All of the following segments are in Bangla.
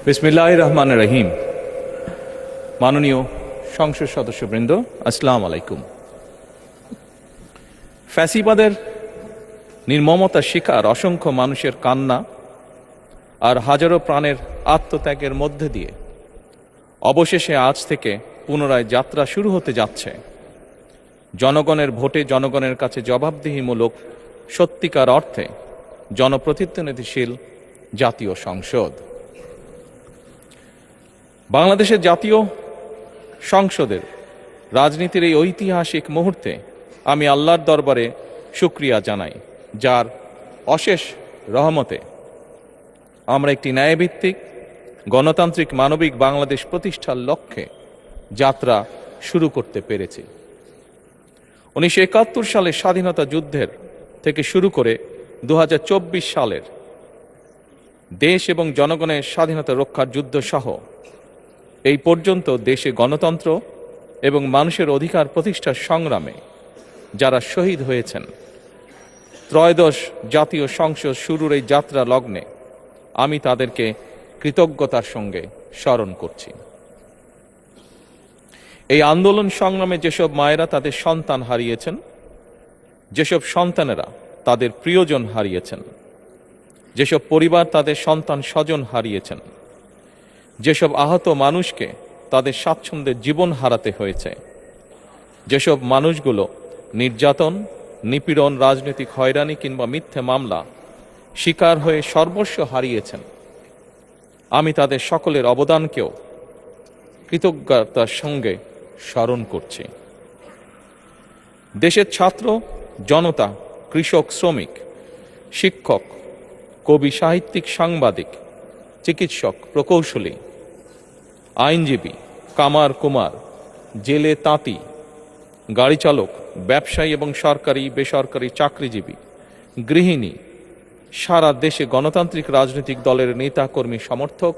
বিসমিল্লাহির রহমানির রহিম। মাননীয় সংসদ সদস্যবৃন্দ, আসসালামু আলাইকুম। ফ্যাসিবাদের নির্মমতার শিকার অসংখ্য মানুষের কান্না আর হাজারো প্রাণের আত্মত্যাগের মধ্যে দিয়ে অবশেষে আজ থেকে পুনরায় যাত্রা শুরু হতে যাচ্ছে জনগণের ভোটে জনগণের কাছে জবাবদিহিমূলক সত্যিকার অর্থে জনপ্রতিনিধিশীল জাতীয় সংসদ। বাংলাদেশের জাতীয় সংসদের রাজনীতির এই ঐতিহাসিক মুহূর্তে আমি আল্লাহর দরবারে শুকরিয়া জানাই, যার অশেষ রহমতে আমরা একটি ন্যায়ভিত্তিক গণতান্ত্রিক মানবিক বাংলাদেশ প্রতিষ্ঠার লক্ষ্যে যাত্রা শুরু করতে পেরেছি। 1971 সালের স্বাধীনতা যুদ্ধের থেকে শুরু করে 2024 সালের দেশ এবং জনগণের স্বাধীনতা রক্ষার যুদ্ধ সহ এই পর্যন্ত দেশে গণতন্ত্র এবং মানুষের অধিকার প্রতিষ্ঠার সংগ্রামে যারা শহীদ হয়েছেন, ত্রয়োদশ জাতীয় সংসদ শুরুর এই যাত্রা লগ্নে আমি তাদেরকে কৃতজ্ঞতার সঙ্গে স্মরণ করছি। এই আন্দোলন সংগ্রামে যেসব মায়েরা তাদের সন্তান হারিয়েছেন, যেসব সন্তানেরা তাদের প্রিয়জন হারিয়েছেন, যেসব পরিবার তাদের সন্তান স্বজন হারিয়েছেন, যেসব আহত মানুষকে তাদের স্বাচ্ছন্দ্যের জীবন হারাতে হয়েছে, যেসব মানুষগুলো নির্যাতন, নিপীড়ন, রাজনৈতিক হয়রানি কিংবা মিথ্যে মামলা শিকার হয়ে সর্বস্ব হারিয়েছেন, আমি তাদের সকলের অবদানকেও কৃতজ্ঞতার সঙ্গে স্মরণ করছি। দেশের ছাত্র জনতা, কৃষক, শ্রমিক, শিক্ষক, কবি, সাহিত্যিক, সাংবাদিক, চিকিৎসক, প্রকৌশলী, আইনজীবী, কামার কুমার, জেলে তাঁতি, গাড়ি চালক, ব্যবসায়ী এবং সরকারি বেসরকারি চাকরিজীবী, গৃহিণী, সারা দেশে গণতান্ত্রিক রাজনৈতিক দলের নেতা কর্মী সমর্থক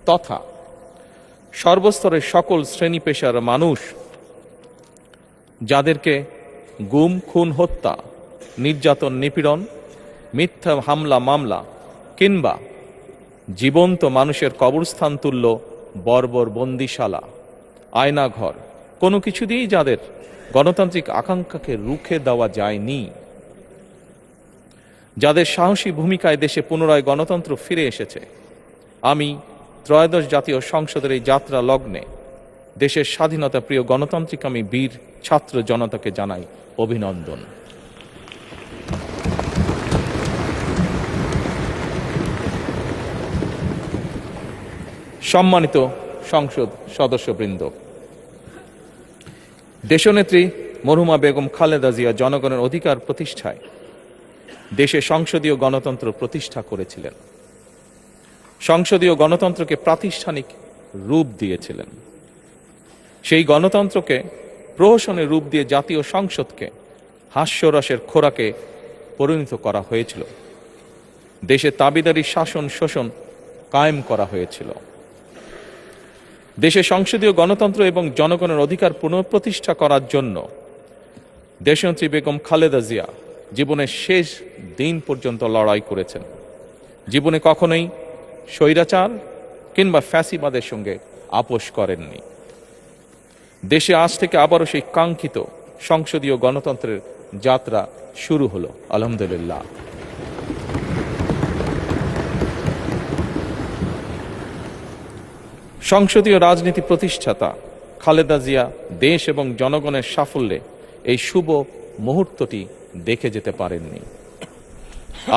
তথা সর্বস্তরের সকল শ্রেণী পেশার মানুষ যাদেরকে গুম, খুন, হত্যা, নির্যাতন, নিপীড়ন, মিথ্যা হামলা মামলা কিংবা জীবন্ত মানুষের কবরস্থান তুল্য বর্বর বন্দিশালা, আয়নাঘর, কোনো কিছু দিয়েই যাদের গণতান্ত্রিক আকাঙ্ক্ষাকে রুখে দেওয়া যায়নি, যাদের সাহসী ভূমিকায় দেশে পুনরায় গণতন্ত্র ফিরে এসেছে, আমি ত্রয়োদশ জাতীয় সংসদের এই যাত্রা লগ্নে দেশের স্বাধীনতা প্রিয় গণতান্ত্রিকামী বীর ছাত্র জনতাকে জানাই অভিনন্দন। সম্মানিত সংসদ সদস্যবৃন্দ, দেশনেত্রী মরহুমা বেগম খালেদা জিয়া জনগণের অধিকার প্রতিষ্ঠায় দেশে সংসদীয় গণতন্ত্র প্রতিষ্ঠা করেছিলেন, সংসদীয় গণতন্ত্রকে প্রাতিষ্ঠানিক রূপ দিয়েছিলেন। সেই গণতন্ত্রকে প্রহসনের রূপ দিয়ে জাতীয় সংসদকে হাস্যরসের খোরাকে পরিণত করা হয়েছিল। দেশে তাবিদারি শাসন শোষণ কায়েম করা হয়েছিল। দেশে সংসদীয় গণতন্ত্র এবং জনগণের অধিকার পুনঃপ্রতিষ্ঠা করার জন্য দেশনেত্রী বেগম খালেদা জিয়া জীবনের শেষ দিন পর্যন্ত লড়াই করেছেন। জীবনে কখনোই স্বৈরাচার কিংবা ফ্যাসিবাদের সঙ্গে আপোষ করেননি। দেশে আজ থেকে আবারও সেই কাঙ্ক্ষিত সংসদীয় গণতন্ত্রের যাত্রা শুরু হলো, আলহামদুলিল্লাহ। সংসদীয় রাজনীতি প্রতিষ্ঠাতা খালেদা জিয়া দেশ এবং জনগণের সাফল্যে এই শুভ মুহূর্তটি দেখে যেতে পারেননি।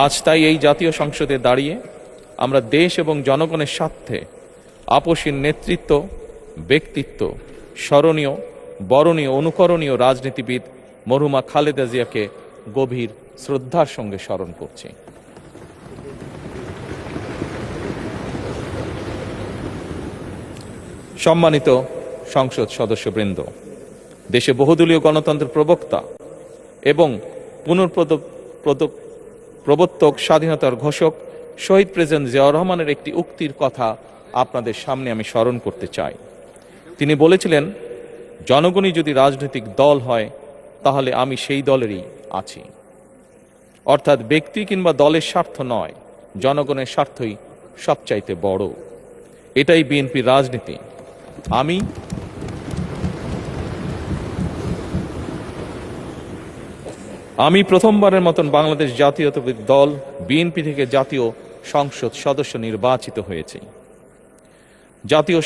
আজ তাই এই জাতীয় সংসদে দাঁড়িয়ে আমরা দেশ এবং জনগণের স্বার্থে আপসীর নেতৃত্ব, ব্যক্তিত্ব, স্মরণীয়, বরণীয়, অনুকরণীয় রাজনীতিবিদ মরহুমা খালেদা জিয়াকে গভীর শ্রদ্ধার সঙ্গে স্মরণ করছি। সম্মানিত সংসদ সদস্যবৃন্দ, দেশে বহুদলীয় গণতন্ত্রের প্রবক্তা এবং প্রবর্তক, স্বাধীনতার ঘোষক শহীদ প্রেসিডেন্ট জিয়াউর রহমানের একটি উক্তির কথা আপনাদের সামনে আমি স্মরণ করতে চাই। তিনি বলেছিলেন, জনগণই যদি রাজনৈতিক দল হয় তাহলে আমি সেই দলেরই আছি। অর্থাৎ ব্যক্তি কিংবা দলের স্বার্থ নয়, জনগণের স্বার্থই সবচাইতে বড়। এটাই বিএনপির রাজনীতি। আমি প্রথমবারের মতন বাংলাদেশ জাতীয়তাবাদী দল বিএনপি থেকে জাতীয় সংসদ সদস্য নির্বাচিত হয়েছি। জাতীয়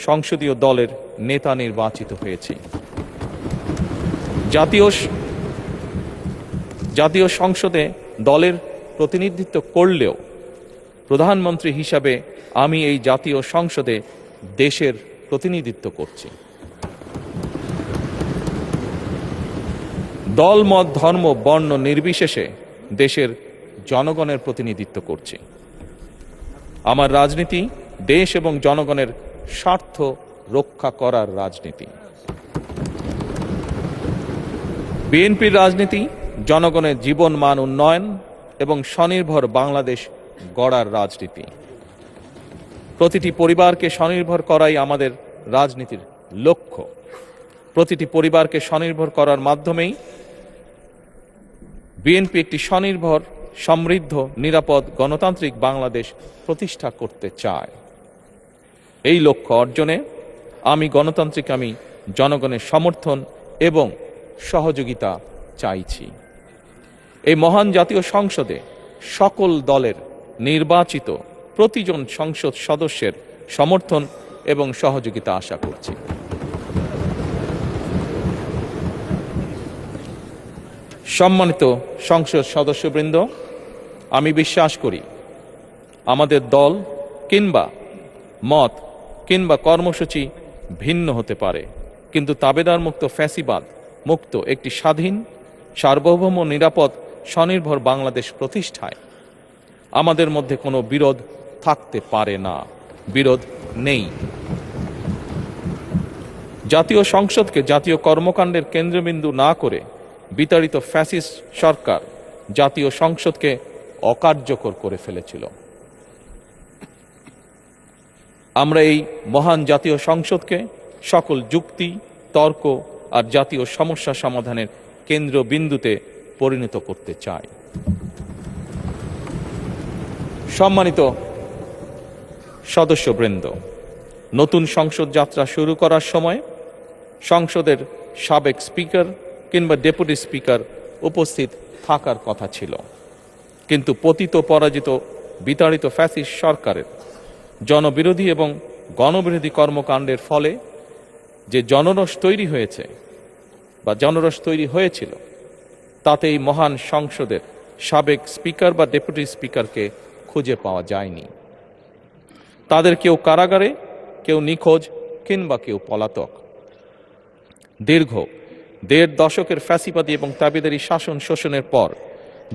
সংসদীয় দলের নেতা নির্বাচিত হয়েছি। জাতীয় সংসদে দলের প্রতিনিধিত্ব করলেও প্রধানমন্ত্রী হিসাবে আমি এই জাতীয় সংসদে দেশের প্রতিনিধিত্ব করছি। দল, মত, ধর্ম, বর্ণ নির্বিশেষে দেশের জনগণের প্রতিনিধিত্ব করছি। আমার রাজনীতি দেশ এবং জনগণের স্বার্থ রক্ষা করার রাজনীতি। বিএনপির রাজনীতি জনগণের জীবন মান উন্নয়ন এবং স্বনির্ভর বাংলাদেশ গড়ার রাজনীতি। প্রতিটি পরিবারকে স্বনির্ভর করাই আমাদের রাজনীতির লক্ষ্য। প্রতিটি পরিবারকে স্বনির্ভর করার মাধ্যমেই বিএনপি একটি স্বনির্ভর, সমৃদ্ধ, নিরাপদ, গণতান্ত্রিক বাংলাদেশ প্রতিষ্ঠা করতে চায়। এই লক্ষ্য অর্জনে আমি জনগণের সমর্থন এবং সহযোগিতা চাইছি। এই মহান জাতীয় সংসদে সকল দলের নির্বাচিত প্রতিজন সংসদ সদস্যের সমর্থন এবং সহযোগিতা আশা করছি। সম্মানিত সংসদ সদস্যবৃন্দ, আমি বিশ্বাস করি আমাদের দল কিংবা মত কিংবা কর্মসূচি ভিন্ন হতে পারে, কিন্তু তাবেদার মুক্ত, ফ্যাসিবাদ মুক্ত একটি স্বাধীন, সার্বভৌম, নিরাপদ, স্বনির্ভর বাংলাদেশ প্রতিষ্ঠায় আমাদের মধ্যে কোনো বিরোধ থাকতে পারে না, বিরোধ নেই। জাতীয় সংসদকে জাতীয় কর্মকাণ্ডের কেন্দ্রবিন্দু না করে বিতাড়িত ফ্যাসিস্ট সরকার জাতীয় সংসদকে অকার্যকর করে ফেলেছিল। আমরা এই মহান জাতীয় সংসদকে সকল যুক্তি, তর্ক আর জাতীয় সমস্যা সমাধানের কেন্দ্রবিন্দুতে পরিণত করতে চাই। সম্মানিত সদস্যবৃন্দ, নতুন সংসদ যাত্রা শুরু করার সময় সংসদের সাবেক স্পিকার কিংবা ডেপুটি স্পিকার উপস্থিত থাকার কথা ছিল, কিন্তু পতিত, পরাজিত, বিতাড়িত ফ্যাসিস্ট সরকারের জনবিরোধী এবং গণবিরোধী কর্মকাণ্ডের ফলে যে জনরোষ তৈরি হয়েছিল তাতে এই মহান সংসদের সাবেক স্পিকার বা ডেপুটি স্পিকারকে খুঁজে পাওয়া যায়নি। তাদের কেউ কারাগারে, কেউ নিখোঁজ কিংবা কেউ পলাতক। দীর্ঘ ১.৫ দশকের ফ্যাসিবাদী এবং তাবেদারি শাসন শোষণের পর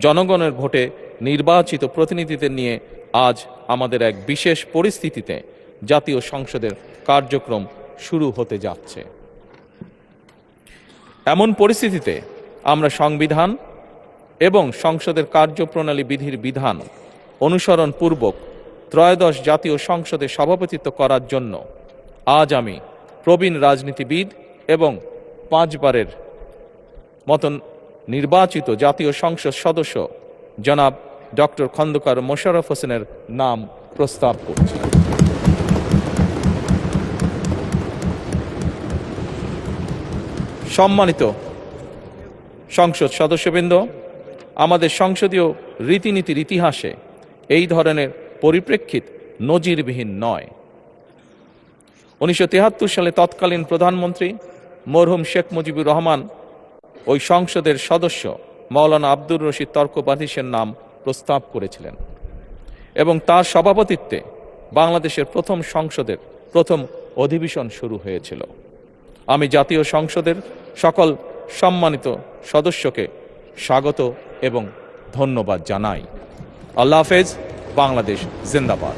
জনগণের ভোটে নির্বাচিত প্রতিনিধিদের নিয়ে আজ আমাদের এক বিশেষ পরিস্থিতিতে জাতীয় সংসদের কার্যক্রম শুরু হতে যাচ্ছে। এমন পরিস্থিতিতে আমরা সংবিধান এবং সংসদের কার্যপ্রণালী বিধির বিধান অনুসরণ পূর্বক ত্রয়োদশ জাতীয় সংসদে সভাপতিত্ব করার জন্য আজ আমি প্রবীণ রাজনীতিবিদ এবং 5 বারের মতন নির্বাচিত জাতীয় সংসদ সদস্য জনাব ডক্টর খন্দকার মোশাররফ হোসেনের নাম প্রস্তাব করছি। সম্মানিত সংসদ সদস্যবৃন্দ, আমাদের সংসদীয় রীতিনীতির ইতিহাসে এই ধরনের পরিপ্রেক্ষিত নজিরবিহীন নয়। 1973 সালে তৎকালীন প্রধানমন্ত্রী মরহুম শেখ মুজিবুর রহমান ওই সংসদের সদস্য মাওলানা আব্দুর রশিদ তর্কবাধীশের নাম প্রস্তাব করেছিলেন এবং তার সভাপতিত্বে বাংলাদেশের প্রথম সংসদের প্রথম অধিবেশন শুরু হয়েছিল। আমি জাতীয় সংসদের সকল সম্মানিত সদস্যকে স্বাগত এবং ধন্যবাদ জানাই। আল্লাহ হাফেজ। বাংলাদেশ জিন্দাবাদ।